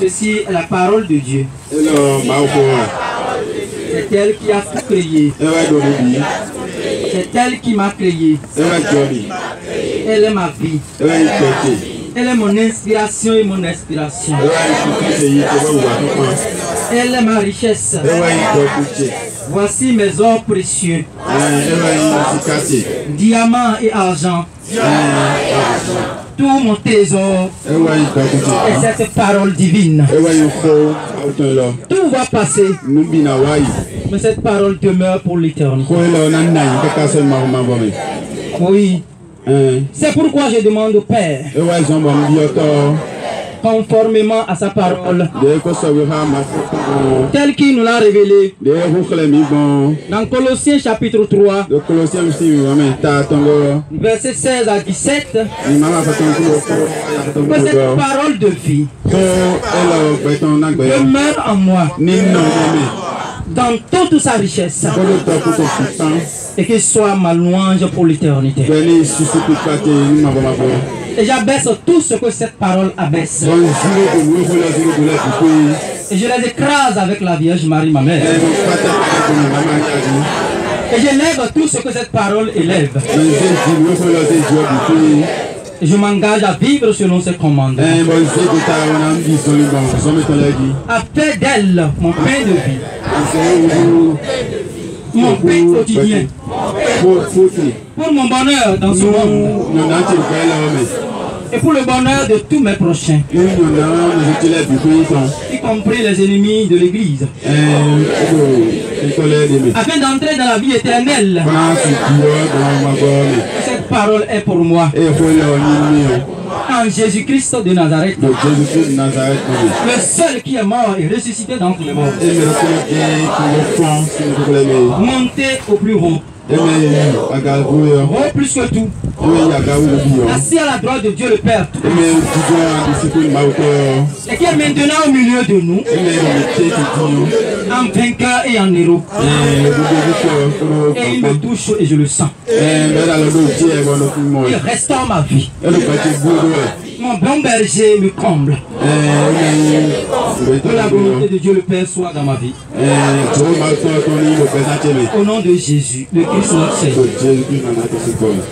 Ceci est la parole de Dieu. C'est elle qui a tout créé. C'est elle qui m'a créé. Elle est ma vie. Elle est mon inspiration et mon inspiration. Elle est ma richesse. Voici mes or précieux. Diamants et argent. Tout mon trésor est cette parole divine. Tout va passer, mais cette parole demeure pour l'éternité. Oui. C'est pourquoi je demande au Père, conformément à sa parole, tel qu'il nous l'a révélé dans Colossiens chapitre 3, versets 16 à 17, que cette parole de vie demeure en moi dans toute sa richesse et qu'il soit ma louange pour l'éternité. Et j'abaisse tout ce que cette parole abaisse. Et je les écrase avec la Vierge Marie, ma mère. Et j'élève tout ce que cette parole élève. Et je m'engage à vivre selon ses commandements. À faire d'elle mon pain de vie. Mon pain quotidien. Pour mon bonheur dans ce monde. Et pour le bonheur de tous mes prochains. Y compris les ennemis de l'église. Afin d'entrer dans la vie éternelle. Cette parole est pour moi. En Jésus-Christ de Nazareth. Le seul qui est mort et ressuscité d'entre les morts. Montez au plus haut. Oh, plus que tout. Assis à la droite de Dieu le Père. Et qui est maintenant au milieu de nous. En vainqueur et en héros. Et il me touche et je le sens. Il restaure ma vie. Mon bon berger me comble. Que la volonté de Dieu le Père soit dans ma vie. Au nom de Jésus, le Christ notre Seigneur,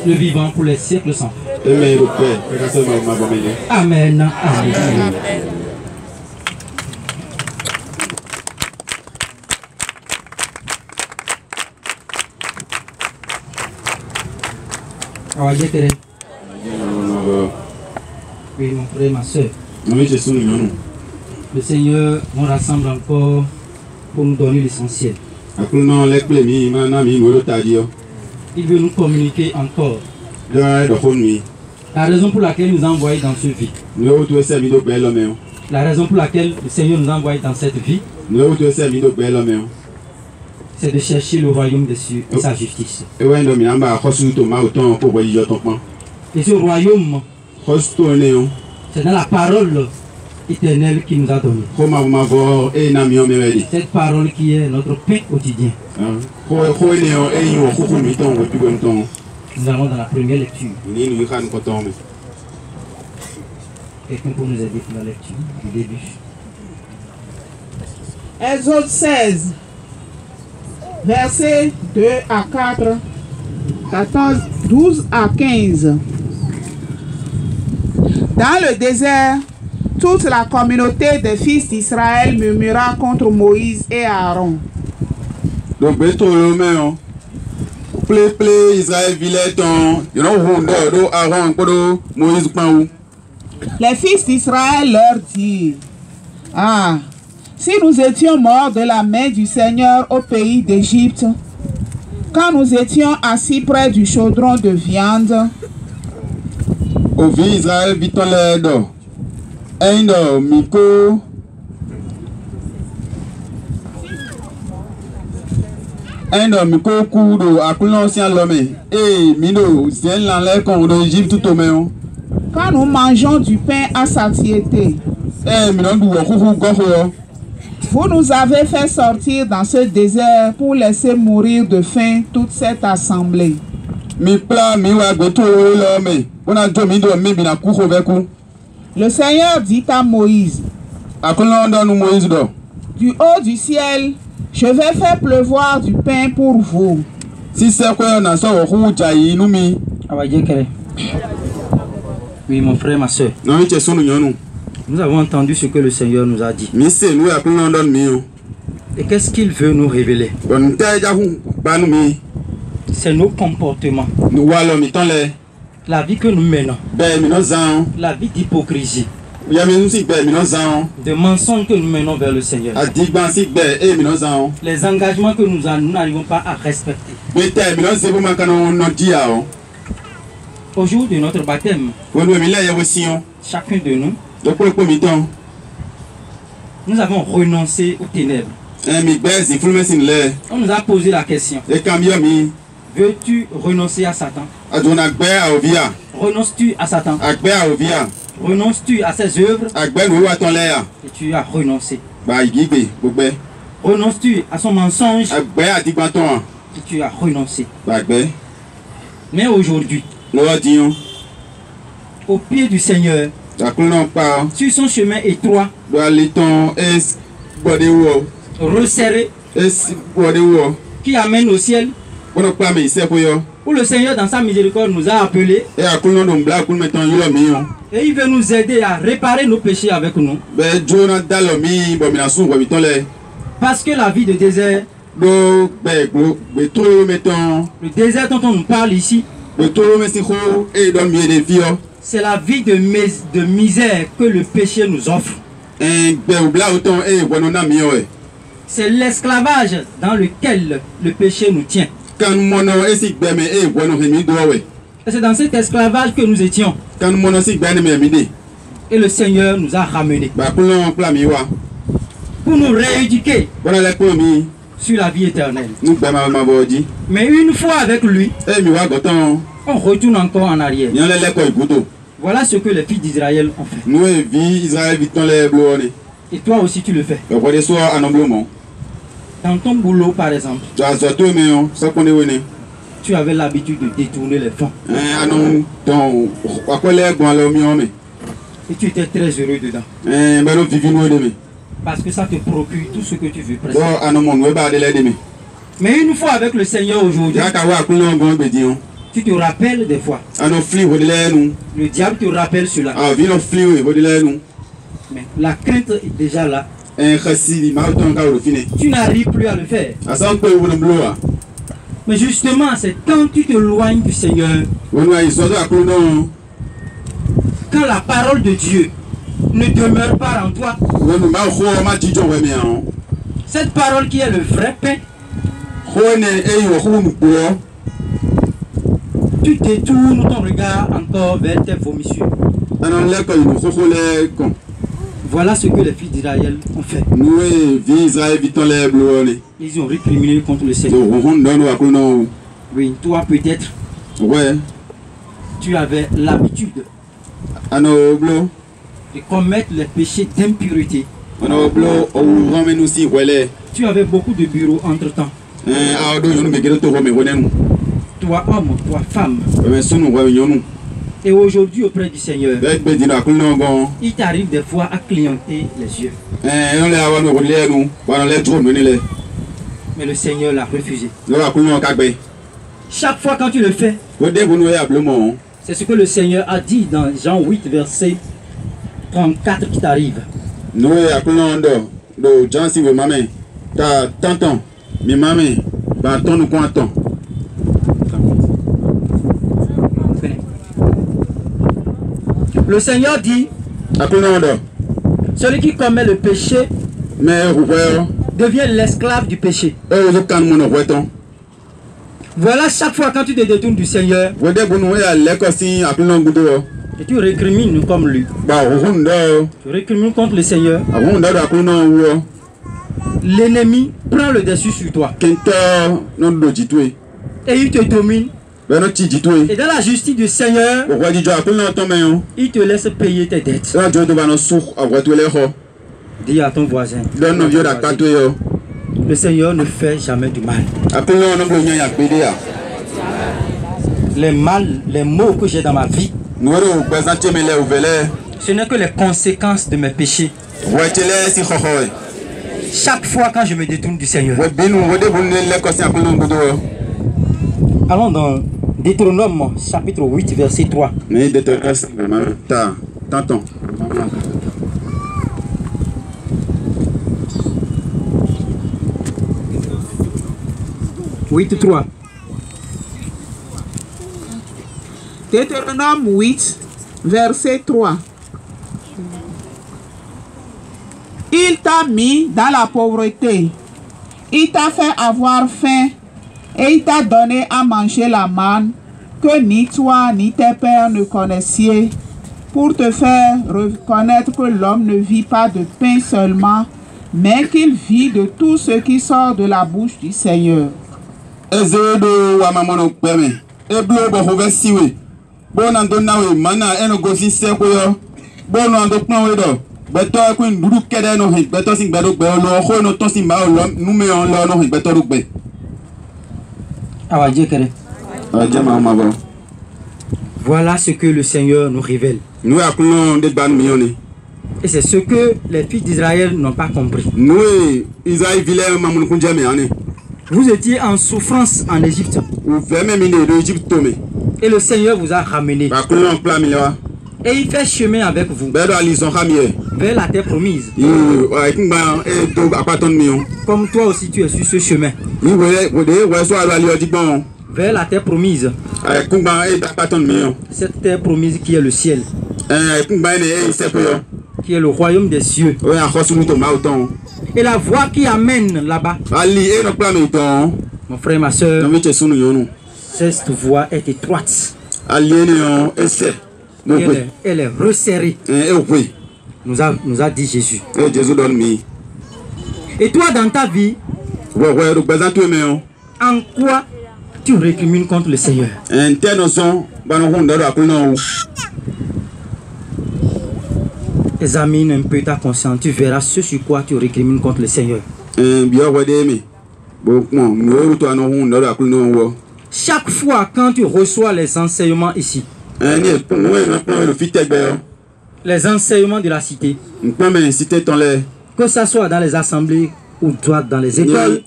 le vivant pour les siècles sans fin. Amen. Amen. Oui, mon frère, ma soeur. Le Seigneur nous rassemble encore pour nous donner l'essentiel. Il veut nous communiquer encore la raison pour laquelle il nous a envoyés dans ce vie. La raison pour laquelle le Seigneur nous a envoyés dans cette vie, c'est de chercher le royaume des cieux et sa justice. Et ce royaume, c'est dans la parole éternelle qu'il nous a donné. Cette parole qui est notre pain quotidien. Nous allons dans la première lecture. Quelqu'un pour nous aider pour la lecture du début. Exode 16, versets 2 à 4, 14, 12 à 15. Dans le désert, toute la communauté des fils d'Israël murmura contre Moïse et Aaron. Les fils d'Israël leur dirent: Ah, si nous étions morts de la main du Seigneur au pays d'Égypte, quand nous étions assis près du chaudron de viande, quand nous mangeons du pain à satiété, vous nous avez fait sortir dans ce désert pour laisser mourir de faim toute cette assemblée. Le Seigneur dit à Moïse: Du haut du ciel, je vais faire pleuvoir du pain pour vous. Oui, mon frère, ma soeur. Nous avons entendu ce que le Seigneur nous a dit. Et qu'est-ce qu'il veut nous révéler? C'est nos comportements. La vie que nous menons. La vie d'hypocrisie. De mensonges que nous menons vers le Seigneur. Les engagements que nous n'arrivons pas à respecter. Au jour de notre baptême, chacun de nous, nous avons renoncé aux ténèbres. On nous a posé la question. Veux-tu renoncer à Satan? Renonces-tu à Satan? Renonces-tu à ses œuvres? Et tu as renoncé. Renonces-tu à son mensonge? Et tu as renoncé. Mais aujourd'hui, au pied du Seigneur, sur son chemin étroit, resserré, qui amène au ciel, où le Seigneur dans sa miséricorde nous a appelés, et il veut nous aider à réparer nos péchés avec nous. Parce que la vie de désert, le désert dont on nous parle ici, c'est la vie de misère que le péché nous offre. C'est l'esclavage dans lequel le péché nous tient. Et c'est dans cet esclavage que nous étions. Et le Seigneur nous a ramenés pour nous rééduquer sur la vie éternelle. Mais une fois avec lui, on retourne encore en arrière. Voilà ce que les fils d'Israël ont fait. Et toi aussi tu le fais. Dans ton boulot par exemple, tu avais l'habitude de détourner les fonds. Et tu étais très heureux dedans. Parce que ça te procure tout ce que tu veux presque. Mais une fois avec le Seigneur aujourd'hui, tu te rappelles des fois. Le diable te rappelle cela. Mais la crainte est déjà là. Tu n'arrives plus à le faire. Mais justement, c'est quand tu t'éloignes du Seigneur, quand la parole de Dieu ne demeure pas en toi, cette parole qui est le vrai pain, tu détournes ton regard encore vers tes vomissures. Voilà ce que les fils d'Israël ont fait. Ils ont récriminé contre le Seigneur. Oui, toi peut-être, tu avais l'habitude de commettre les péchés d'impureté. Tu avais beaucoup de bureaux entre-temps. Toi homme, toi femme. Et aujourd'hui auprès du Seigneur, il t'arrive des fois à clignoter les yeux. Mais le Seigneur l'a refusé. Chaque fois quand tu le fais, c'est ce que le Seigneur a dit dans Jean 8 verset 34 qui t'arrive. Le Seigneur dit, celui qui commet le péché devient l'esclave du péché. Voilà, chaque fois quand tu te détournes du Seigneur et tu récrimines comme lui, tu récrimines contre le Seigneur, l'ennemi prend le dessus sur toi et il te domine. Et dans la justice du Seigneur, il te laisse payer tes dettes. Dis à ton voisin, le Seigneur ne fait jamais du mal. Les maux que j'ai dans ma vie, ce n'est que les conséquences de mes péchés. Chaque fois quand je me détourne du Seigneur. Allons dans Deutéronome chapitre 8 verset 3. 8:3. Deutéronome 8, verset 3. Il t'a mis dans la pauvreté. Il t'a fait avoir faim. Et il t'a donné à manger la manne que ni toi ni tes pères ne connaissiez, pour te faire reconnaître que l'homme ne vit pas de pain seulement, mais qu'il vit de tout ce qui sort de la bouche du Seigneur. Voilà ce que le Seigneur nous révèle. Et c'est ce que les fils d'Israël n'ont pas compris. Vous étiez en souffrance en Égypte. Et le Seigneur vous a ramené. Et il fait chemin avec vous vers la terre promise. Comme toi aussi tu es sur ce chemin. Vers la terre promise. Cette terre promise qui est le ciel. Qui est le royaume des cieux. Et la voie qui amène là-bas. Mon frère, ma soeur, cette voie est étroite. Elle est resserrée. Nous a dit Jésus. Et toi dans ta vie, en quoi tu récrimines contre le Seigneur? Examine un peu ta conscience, tu verras ce sur quoi tu récrimines contre le Seigneur. Chaque fois quand tu reçois les enseignements ici, les enseignements de la cité, que ce soit dans les assemblées ou toi dans les écoles,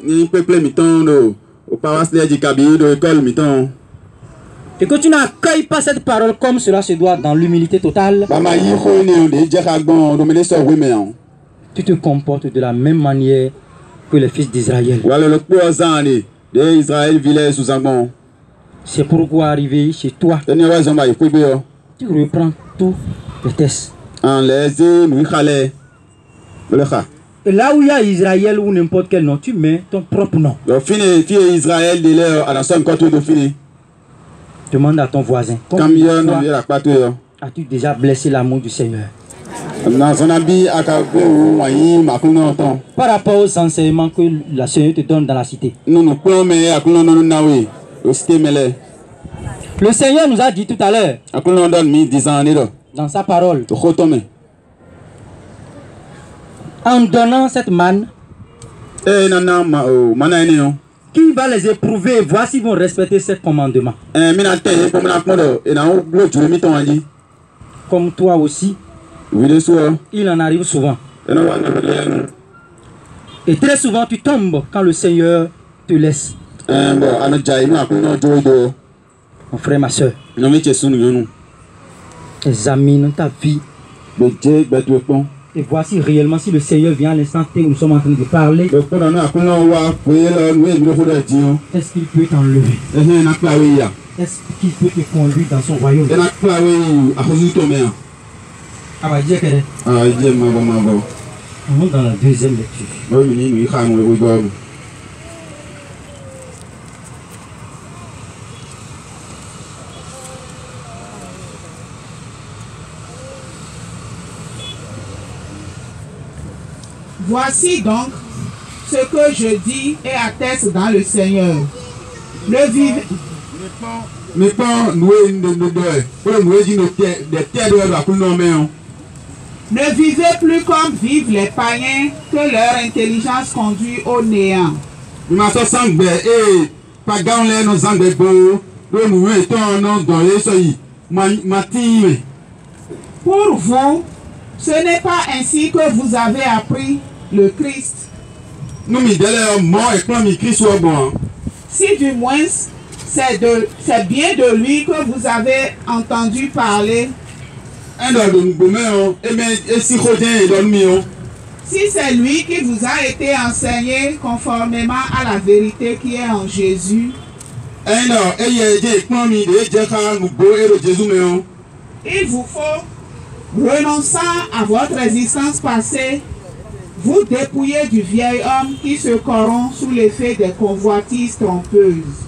et que tu n'accueilles pas cette parole comme cela se doit dans l'humilité totale, tu te comportes de la même manière que les fils d'Israël. C'est pourquoi arrivé chez toi, tu reprends tous les tests. Et là où il y a Israël ou n'importe quel nom, tu mets ton propre nom. Demande à ton voisin. As-tu déjà blessé l'amour du Seigneur? Par rapport aux enseignements que la Seigneur te donne dans la cité. Le Seigneur nous a dit tout à l'heure, dans sa parole, en donnant cette manne, qui va les éprouver, voir s'ils vont respecter ces commandements. Comme toi aussi, il en arrive souvent. Et très souvent tu tombes quand le Seigneur te laisse. Mon frère, ma soeur, examine ta vie et voici réellement si le Seigneur vient à l'instant où nous sommes en train de parler. Est-ce qu'il peut t'enlever? Est-ce qu'il peut te conduire dans son royaume? On monte dans la deuxième lecture. Voici donc ce que je dis et atteste dans le Seigneur. Ne vivez plus comme vivent les païens, que leur intelligence conduit au néant. Pour vous, Ce n'est pas ainsi que vous avez appris le Christ. Si du moins c'est bien de lui que vous avez entendu parler. Si c'est lui qui vous a été enseigné conformément à la vérité qui est en Jésus. Il vous faut, renonçant à votre existence passée, vous dépouiller du vieil homme qui se corrompt sous l'effet des convoitises trompeuses.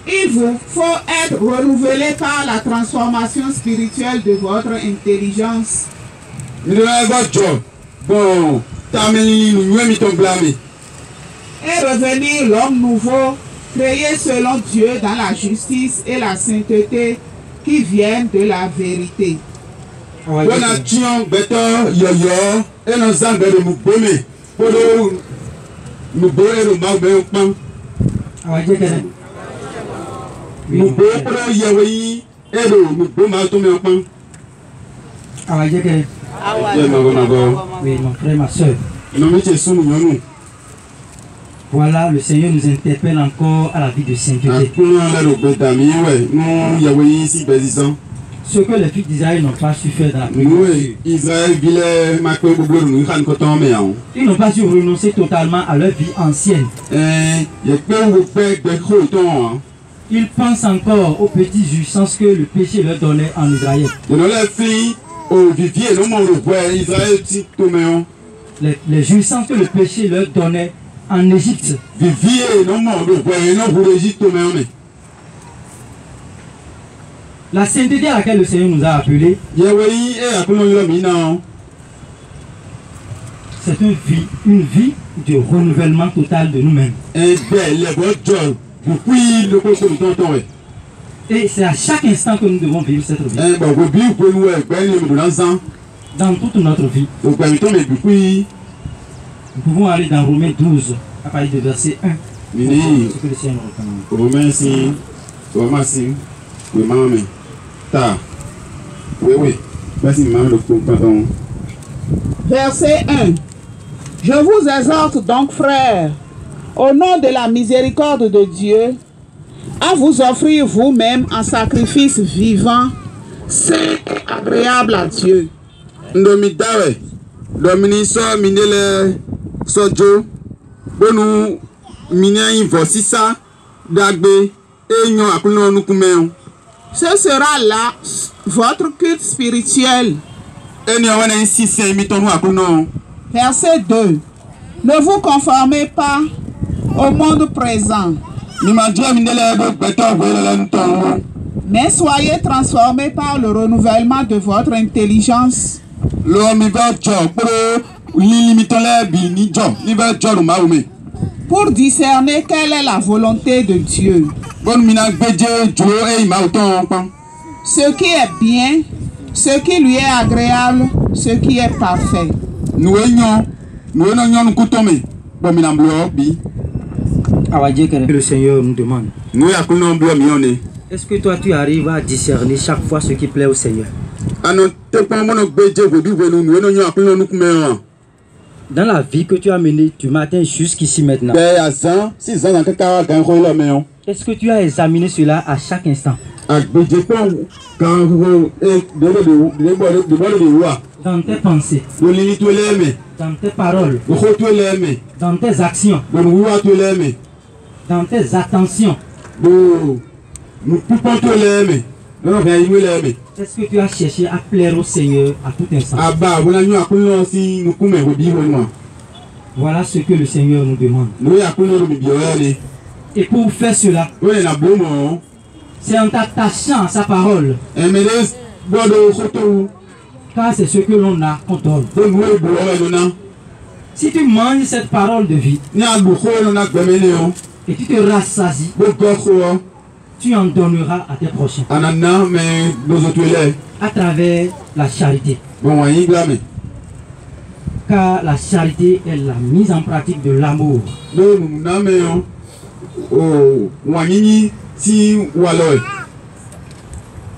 Il vous faut être renouvelé par la transformation spirituelle de votre intelligence. Et revenir l'homme nouveau, créé selon Dieu dans la justice et la sainteté qui viennent de la vérité. Oui, mon frère, ma soeur. Voilà, le Seigneur nous interpelle encore à la vie de sainteté. Ce que les fils d'Israël n'ont pas su faire dans la prière. Ils n'ont pas su renoncer totalement à leur vie ancienne. Ils pensent encore aux petites jouissances que le péché leur donnait en Israël. Les jouissances que le péché leur donnait en Égypte. La sainteté à laquelle le Seigneur nous a appelés, c'est une vie de renouvellement total de nous-mêmes. Et c'est à chaque instant que nous devons vivre cette vie. Dans toute notre vie. Nous pouvons aller dans Romains 12, à partir du verset 1. Ce que le Seigneur nous recommande. Verset 1. Je vous exhorte donc, frères, au nom de la miséricorde de Dieu, à vous offrir vous-même en sacrifice vivant, saint et agréable à Dieu. Ce sera là votre culte spirituel. Verset 2. Ne vous conformez pas au monde présent, mais soyez transformés par le renouvellement de votre intelligence, pour discerner quelle est la volonté de Dieu, ce qui est bien, ce qui lui est agréable, ce qui est parfait. Que le Seigneur nous demande. Est-ce que toi tu arrives à discerner chaque fois ce qui plaît au Seigneur? Dans la vie que tu as menée du matin jusqu'ici maintenant, est-ce que tu as examiné cela à chaque instant? Dans tes pensées, dans tes paroles, dans tes actions, dans tes attentions. Est-ce que tu as cherché à plaire au Seigneur à tout instant? Voilà ce que le Seigneur nous demande. Et pour faire cela, c'est en t'attachant à sa parole. Car c'est ce que l'on a qu'on donne. Si tu manges cette parole de vie et tu te rassasies, tu en donneras à tes prochains à travers la charité. Car la charité est la mise en pratique de l'amour.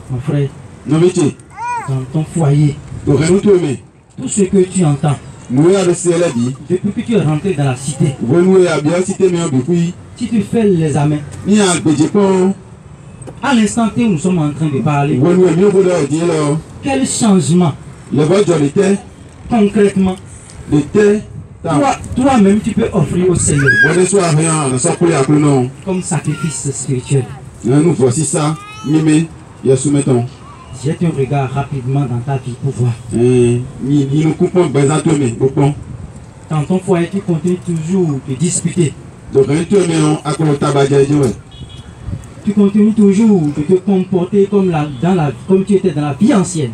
Mon frère, dans ton foyer, tout ce que tu entends, depuis que tu es rentré dans la cité, si tu fais l'examen, à l'instant où nous sommes en train de parler, quel changement concrètement toi-même tu peux offrir au Seigneur comme sacrifice spirituel? Jette un regard rapidement dans ta vie pour voir. Dans ton foyer, tu continues toujours de discuter. Tu continues toujours de te comporter comme tu étais dans la vie ancienne.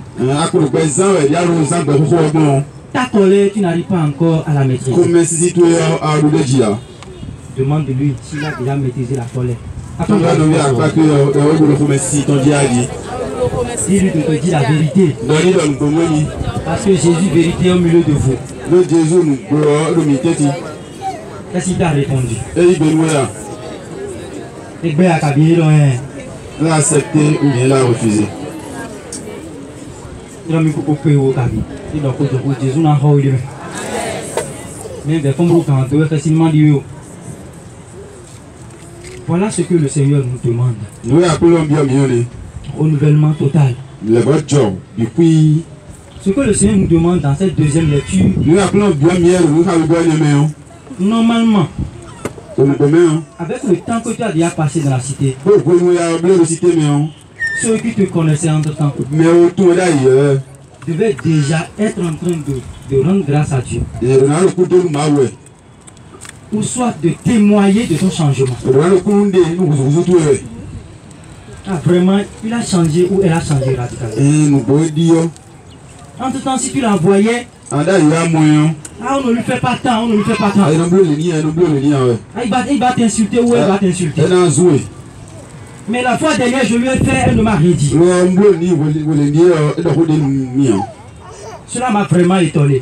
Ta colère, tu n'arrives pas encore à la maîtriser. Demande de lui s'il a déjà maîtrisé la colère. Dis-lui de te dire la vérité. Parce que Jésus est vérité au milieu de vous. Qu'est-ce qu'il t'a répondu? Il l'a accepté ou bien l'a refusé. Il a mis beaucoup de paix au Kabi. Il a dit que Jésus n'a pas eu. Mais comme vous cantez, facilement dit. Voilà ce que le Seigneur nous demande. Nous appelons bien mieux. Renouvellement total. Le bon job. Depuis. Ce que le Seigneur nous demande dans cette deuxième lecture. Nous appelons bien mieux. Nous avons bien mieux. Normalement. Avec le temps que tu as déjà passé dans la cité, ceux qui te connaissaient entre temps devaient déjà être en train de rendre grâce à Dieu. Ou soit de témoigner de ton changement. Ah, vraiment, il a changé ou elle a changé radicalement. Entre temps, si tu la voyais, on ne lui fait pas tant, on ne lui fait pas tant. Il va t'insulter ou elle va t'insulter. Mais la fois dernière, je lui ai fait, elle ne m'a rien dit. Cela m'a vraiment étonné.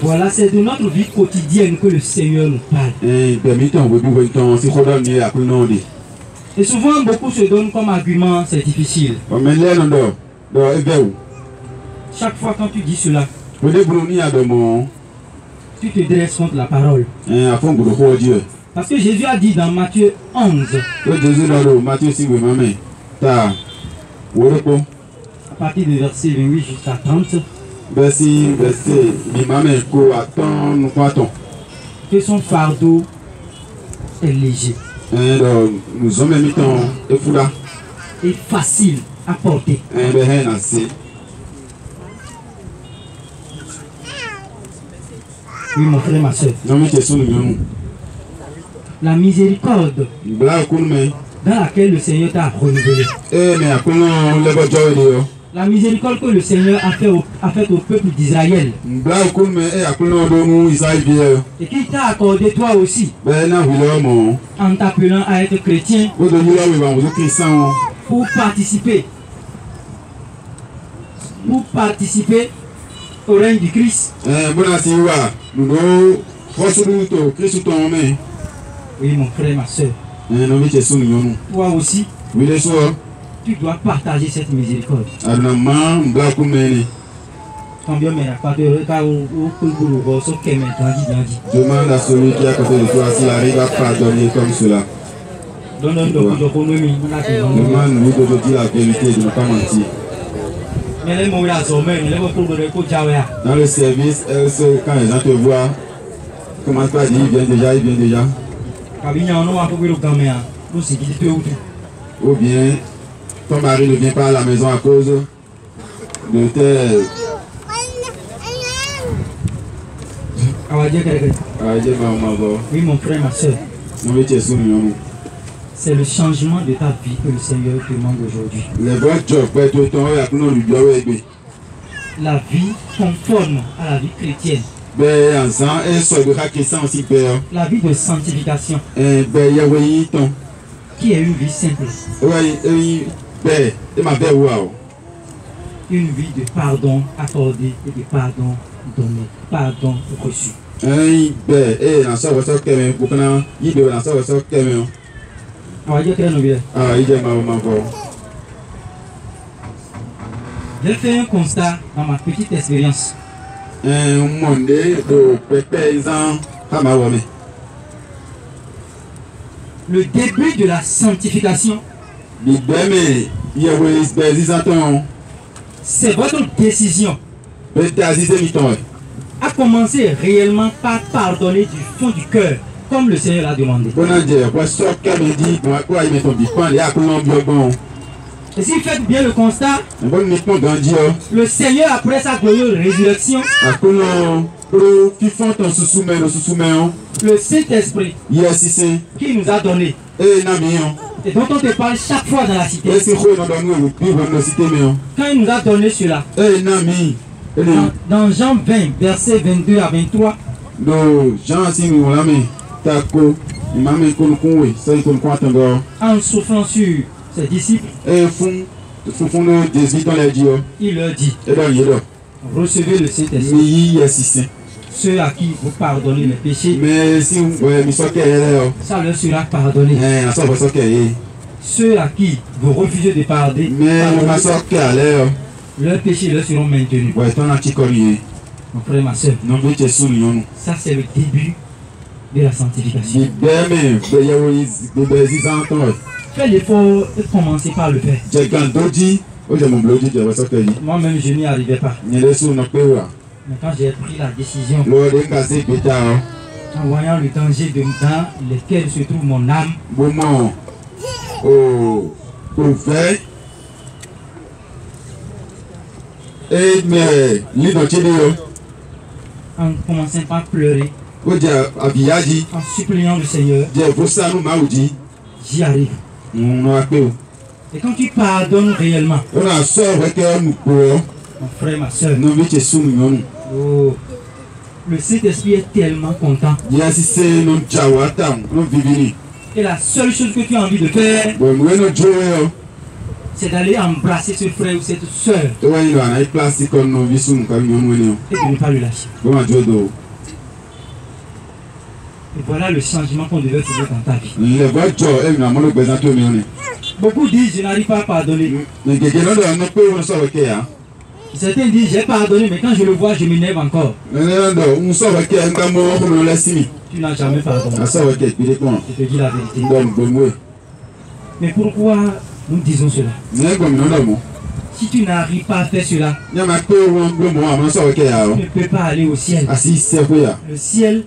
Voilà, c'est de notre vie quotidienne que le Seigneur nous parle. Et souvent, beaucoup se donnent comme argument, c'est difficile. Chaque fois quand tu dis cela, tu te dresses contre la parole. Parce que Jésus a dit dans Matthieu 11, à partir du verset 28 jusqu'à 30, que son fardeau est léger et facile à porter. Oui, mon frère, ma soeur. La miséricorde dans laquelle le Seigneur t'a renouvelé. La miséricorde que le Seigneur a faite au peuple d'Israël. Et qu'il t'a accordé toi aussi. En t'appelant à être chrétien. Pour participer au règne du Christ. Oui, mon frère, ma soeur. Toi aussi. Tu dois partager cette miséricorde. Combien demande à celui qui est à côté de toi s'il arrive à pardonner comme cela. Demande-lui de te dire la vérité, de ne pas mentir. Dans le service, quand les gens te voient, commence pas à dire il vient déjà. Ou bien ton mari ne vient pas à la maison à cause de tes... Oui, mon frère, ma soeur. C'est le changement de ta vie que le Seigneur demande aujourd'hui. La vie conforme à la vie chrétienne. La vie de sanctification. qui est une vie simple. Une vie de pardon accordé et de pardon donné, pardon reçu. J'ai fait un constat dans ma petite expérience. Le début de la sanctification, c'est votre décision à commencer réellement par pardonner du fond du cœur, comme le Seigneur l'a demandé. Et si vous faites bien le constat, le Seigneur, après sa glorieuse résurrection, le Saint-Esprit qui nous a donné, et dont on te parle chaque fois dans la cité, quand il nous a donné cela, dans Jean 20, versets 22 à 23, en soufflant sur ses disciples, il leur dit, recevez le Saint-Esprit. Ceux à qui vous pardonnez les péchés, ça leur sera pardonné. Ceux à qui vous refusez de pardonner, leurs péchés leur seront maintenus. Mon frère, ma soeur, ça c'est le début de la sanctification. Fais l'effort de commencer par le faire. Moi-même, je n'y arrivais pas. Mais quand j'ai pris la décision, en voyant le danger dans lequel se trouve mon âme, en commençant par pleurer, en suppliant le Seigneur, j'y arrive. Et quand tu pardonnes réellement, mon frère, ma soeur, oh, le Saint-Esprit est tellement content. Et la seule chose que tu as envie de faire, c'est d'aller embrasser ce frère ou cette soeur et de ne pas le lâcher. Et voilà le changement qu'on devait trouver dans ta vie. Beaucoup disent je n'arrive pas à pardonner. Certains disent j'ai pardonné, mais quand je le vois, je m'énerve encore. Tu n'as jamais pardonné. Je te dis la vérité. Mais pourquoi nous disons cela? Si tu n'arrives pas à faire cela, tu ne peux pas aller au ciel. Le ciel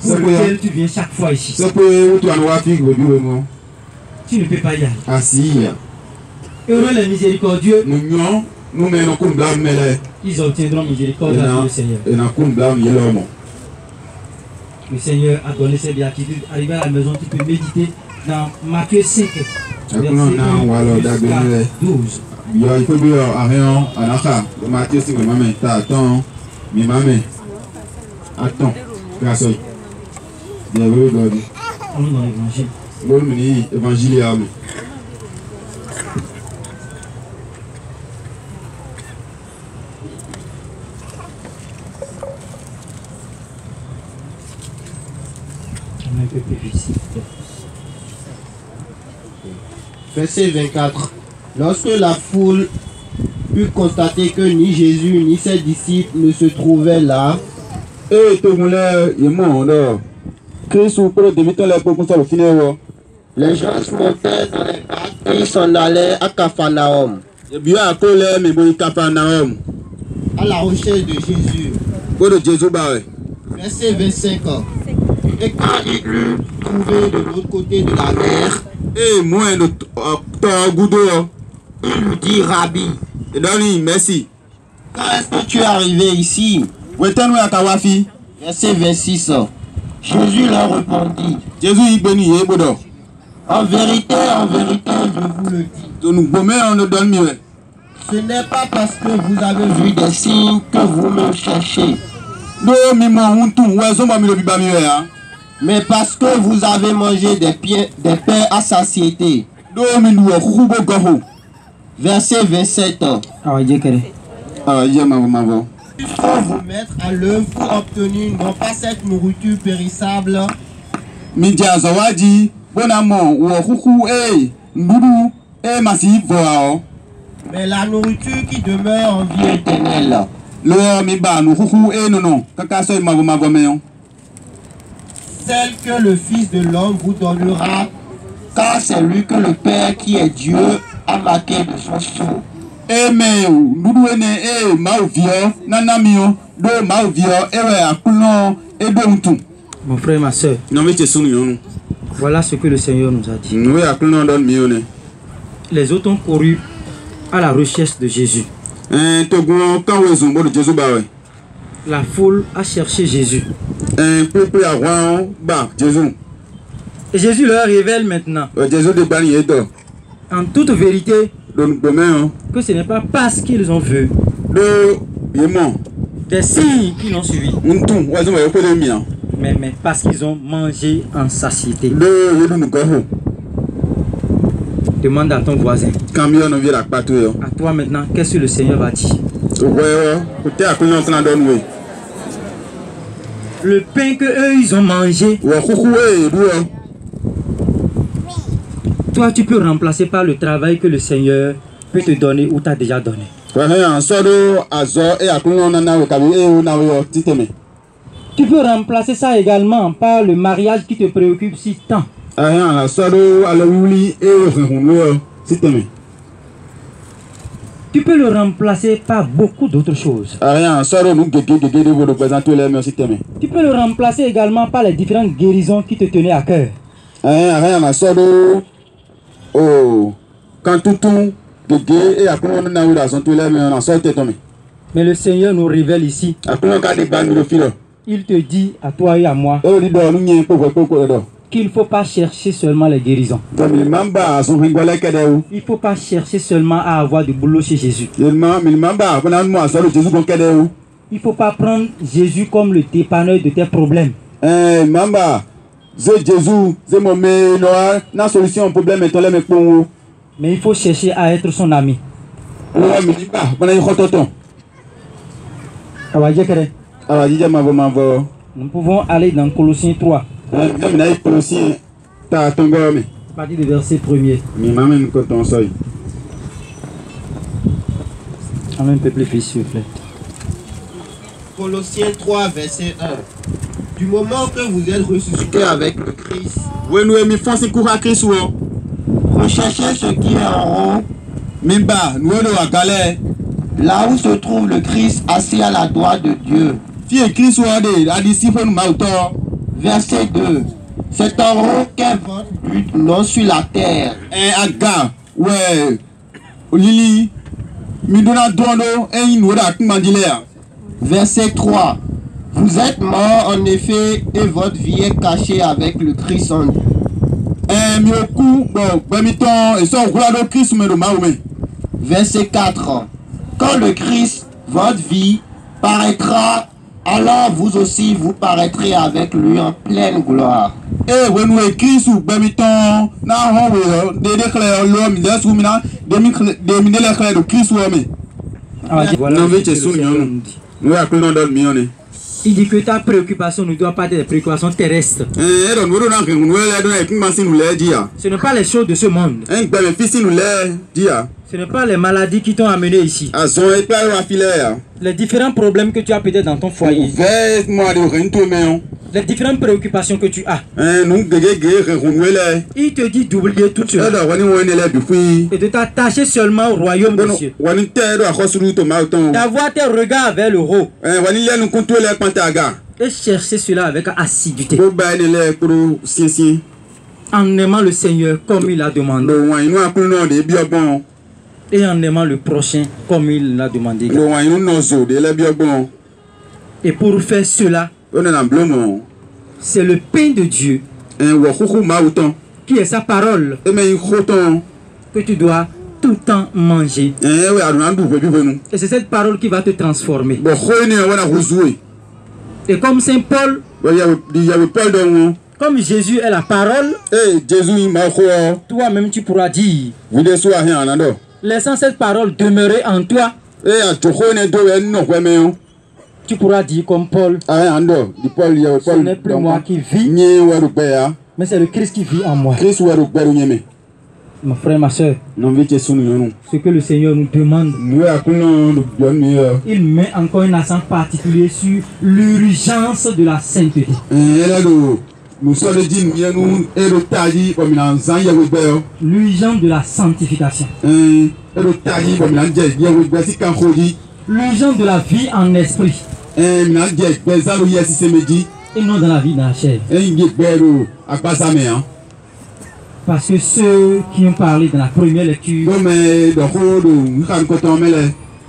pour lequel tu viens chaque fois ici, tu ne peux pas y aller. Heureux les miséricordieux, ils obtiendront miséricorde avec le Seigneur. Le Seigneur a donné ses béatitudes. Arrivé à la maison, tu peux méditer dans Matthieu 5, verset 1 jusqu'à 12. On est dans l'évangile. Verset 24. Lorsque la foule put constater que ni Jésus ni ses disciples ne se trouvaient là, les gens se montaient dans les barques et s'en allaient à Capharnaüm, à la recherche de Jésus. Verset 25. Et quand il eut trouvé de l'autre côté de la mer, il lui dit, Rabbi, quand est-ce que tu es arrivé ici? Verset 26. Jésus leur répondit, en vérité, je vous le dis, ce n'est pas parce que vous avez vu des signes que vous me cherchez. mais parce que vous avez mangé des pains à satiété. Verset 27. Il faut vous mettre à l'œuvre pour obtenir non pas cette nourriture périssable, mais la nourriture qui demeure en vie éternelle. Celle que le Fils de l'homme vous donnera, car c'est lui que le Père qui est Dieu a marqué de son sceau. Mon frère et ma soeur, voilà ce que le Seigneur nous a dit. Les autres ont couru à la recherche de Jésus. La foule a cherché Jésus. Et Jésus leur révèle maintenant, en toute vérité, que ce n'est pas parce qu'ils ont vu des signes qui l'ont suivi, mais parce qu'ils ont mangé en satiété. Demande à ton voisin. À toi maintenant, qu'est-ce que le Seigneur va dire? Le pain que eux ils ont mangé, toi tu peux remplacer par le travail que le Seigneur peut te donner ou t'a déjà donné. Tu peux remplacer ça également par le mariage qui te préoccupe si tant. Tu peux le remplacer par beaucoup d'autres choses. Tu peux le remplacer également par les différentes guérisons qui te tenaient à cœur. Mais le Seigneur nous révèle ici. Il te dit à toi et à moi qu'il ne faut pas chercher seulement les guérisons. Il ne faut pas chercher seulement à avoir du boulot chez Jésus. Il ne faut pas prendre Jésus comme le dépanneur de tes problèmes. Mais il faut chercher à être son ami. Nous pouvons aller dans Colossiens 3. À partir du verset 1er. Un peu plus fils, s'il vous plaît. Colossiens 3, verset 1. Du moment que vous êtes ressuscité avec le Christ, recherchez ce qui est en haut, là où se trouve le Christ assis à la droite de Dieu. Verset 2. C'est en haut qu'est votre but, non sur la terre. Verset 3. Vous êtes morts en effet et votre vie est cachée avec le Christ en Dieu. Verset 4. Quand le Christ, votre vie, paraîtra, alors vous aussi vous paraîtrez avec lui en pleine gloire. Il dit que ta préoccupation ne doit pas être des préoccupations terrestres. Ce n'est pas les choses de ce monde. Ce n'est pas les maladies qui t'ont amené ici. Les différents problèmes que tu as peut-être dans ton foyer. Les différentes préoccupations que tu as. Il te dit d'oublier tout cela et de t'attacher seulement au royaume de Dieu. D'avoir tes regards vers le haut et chercher cela avec assiduité. En aimant le Seigneur comme il a demandé. Et en aimant le prochain comme il l'a demandé. Et pour faire cela, c'est le pain de Dieu qui est sa parole que tu dois tout le temps manger. Et c'est cette parole qui va te transformer. Et comme Saint Paul, Comme Jésus est la parole, toi-même tu pourras dire, laissant cette parole demeurer en toi, tu pourras dire comme Paul, ce n'est plus moi qui vis, mais c'est le Christ qui vit en moi. Mon frère, ma soeur, ce que le Seigneur nous demande, il met encore un accent particulier sur l'urgence de la sainteté. L'urgence de la sanctification. L'urgence de la vie en esprit. Et non dans la vie dans la chair. Parce que ceux qui ont parlé dans la première lecture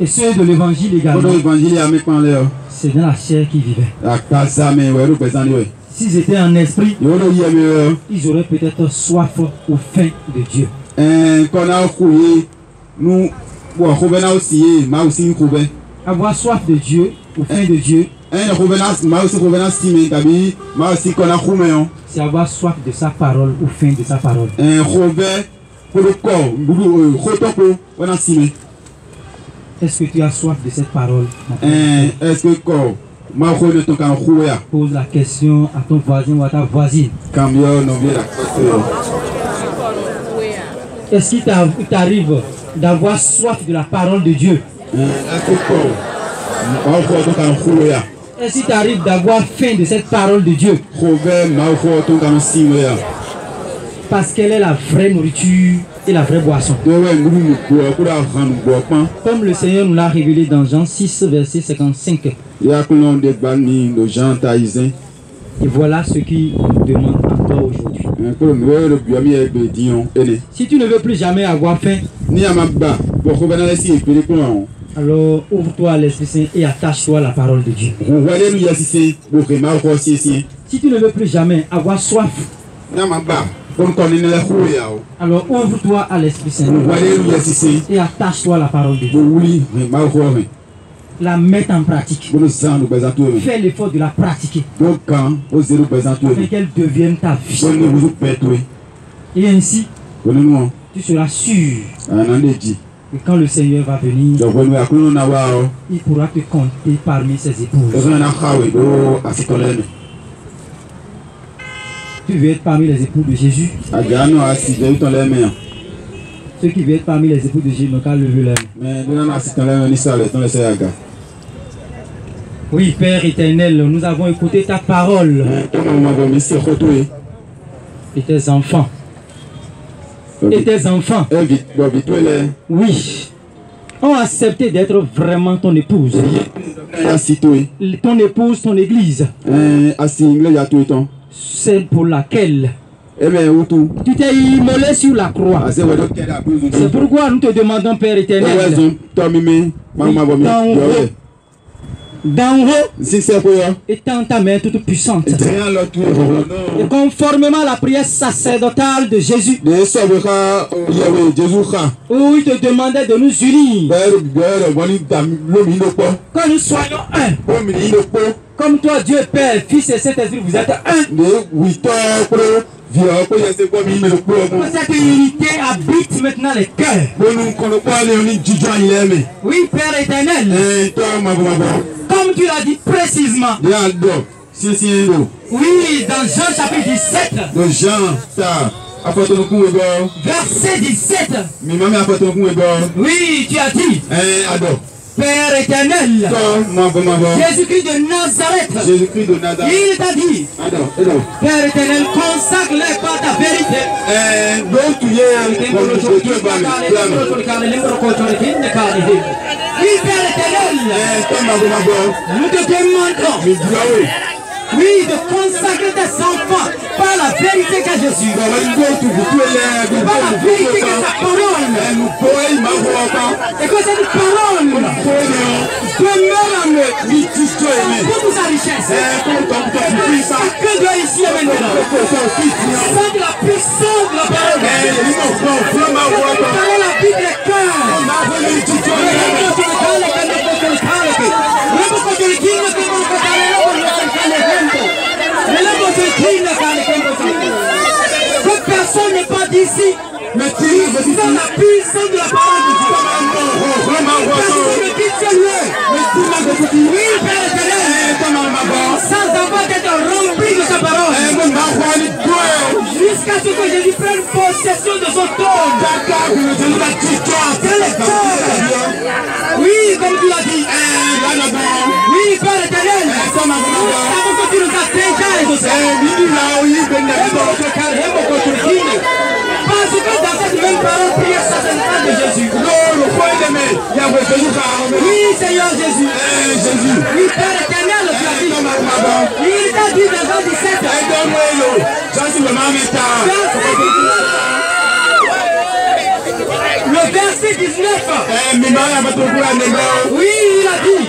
et ceux de l'évangile également, c'est dans la chair qu'ils vivaient. S'ils étaient en esprit, ils auraient peut-être soif ou faim de Dieu. Avoir soif de Dieu ou faim de Dieu, c'est avoir soif de sa parole ou faim de sa parole. Est-ce que tu as soif de cette parole? Pose la question à ton voisin ou à ta voisine. Est-ce qu'il t'arrive d'avoir soif de la parole de Dieu? Est-ce qu'il t'arrive d'avoir faim de cette parole de Dieu? Parce qu'elle est la vraie nourriture et la vraie boisson. Comme le Seigneur nous l'a révélé dans Jean 6, verset 55. Et voilà ce qu'il nous demande encore aujourd'hui. Si tu ne veux plus jamais avoir faim, alors ouvre-toi à l'Esprit Saint et attache-toi à la parole de Dieu. Si tu ne veux plus jamais avoir soif, alors ouvre-toi à l'Esprit Saint et attache-toi à la parole de Dieu. La mettre en pratique. Fais l'effort de la pratiquer afin qu'elle devienne ta vie. Et ainsi, tu seras sûr que quand le Seigneur va venir, il pourra te compter parmi ses épouses. Tu veux être parmi les époux de Jésus? Ceux qui veulent être parmi les époux de Jésus n'ont qu'à lever leur main. Oui, Père éternel, nous avons écouté ta parole. Et tes enfants. Oui, ont accepté d'être vraiment ton épouse. Ton épouse, ton église. C'est pour laquelle tu t'es immolé sur la croix. C'est pourquoi nous te demandons, Père éternel, d'en haut, étends ta main toute puissante. Et conformément à la prière sacerdotale de Jésus, où il te demandait de nous unir, quand nous soyons un, comme toi, Dieu Père, Fils et Saint-Esprit, vous êtes un. Cette unité habite maintenant les cœurs. Oui, Père éternel. Comme tu l'as dit précisément. Oui, dans Jean chapitre 17. Verset 17. Oui, tu as dit. Père éternel, Jésus-Christ de Nazareth, il t'a dit, Père éternel, consacre-les par ta vérité. Oui, Père éternel, nous te demandons, oui, de consacrer tes enfants par la vérité qu'est Jésus. Par la vérité qu'est sa parole. Et que cette parole demeure en eux. Pour sa richesse. Que Dieu ici et maintenant. Sans de la puissance de la parole. Parole la vie des cœurs. Le ici, nous sentons la puissance de la parole de Dieu. Parce que le dit c'est lui. Oui, Père éternel, sans avoir d'être rempli de sa parole. Jusqu'à ce que Jésus prenne possession de son trône. Oui, comme tu l'as dit. Oui, Père éternel, nous savons que tu nous as déjà exaucés. Parce que dans cette même parole, prière certainement de Jésus. Oui, Seigneur Jésus. Oui, Père éternel, tu as dit. Il t'a dit dans Jean 17. Le verset 19. Oui, il a dit.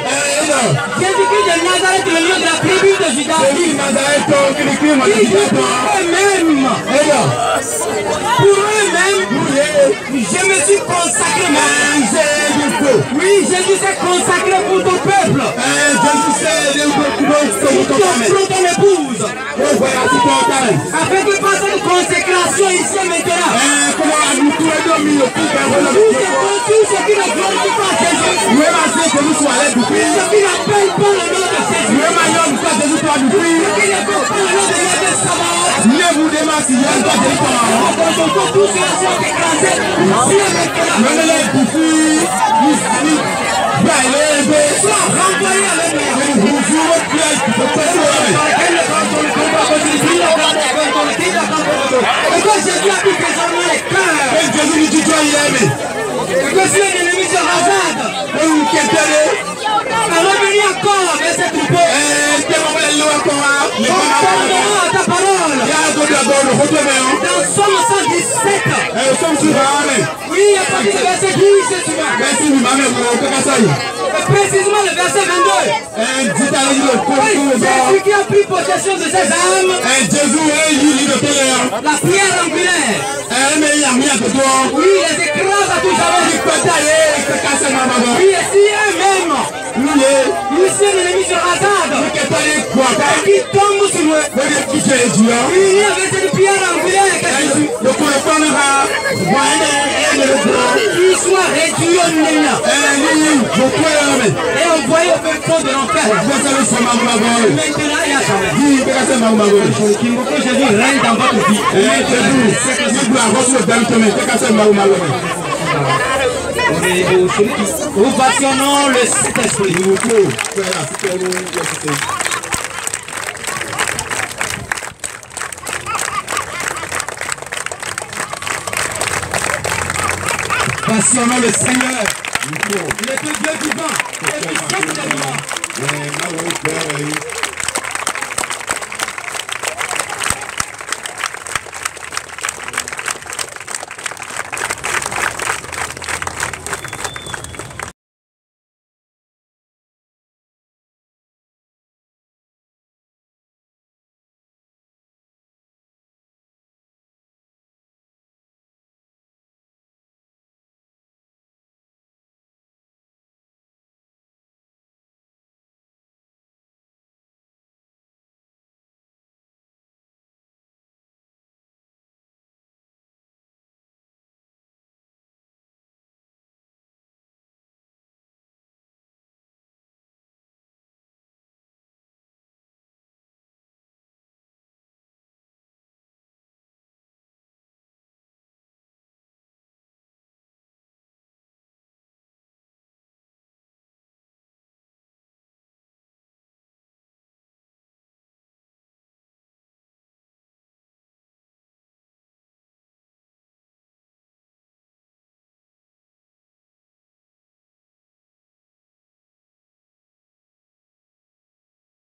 Jésus-Christ de Nazareth, le lieu de la tribu de Juda. Pour eux-mêmes, je me suis consacré. Oui, Jésus s'est consacré pour ton peuple. Pour ton épouse. Avec une façon de consécration ici et maintenant. Tout ce qui ne glorifie pas Jésus. Ce qui n'appelle pas le nom de Jésus. Ce qui n'appelle pas le nom de Sabaoth. Tous ceux qui sont écrasés. Sois renvoyé à et que Jésus a pu désormais les cœurs. Et que si l'ennemi se rasade, à revenir encore avec ses troupeaux. Conformément à ta parole. Dans Somme 117. Oui, à partir du verset 10, tu vas. Précisément le verset 22. Jésus qui a pris possession de ses âmes. La pierre angulaire. Oui, les écrase à tout jamais. Oui, et si eux-mêmes, ici l'ennemi se rasade, qui tombe sur eux. Oui, il y avait cette pierre angulaire que Jésus. Qui soit réduit au néant. Et envoyé au fin fond de l'enfer. Maintenant et à jamais. Jésus règne dans votre vie. Nous passionnons le Saint-Esprit. Passionnons le Seigneur. Il est le Dieu vivant. Et puissant de vivant.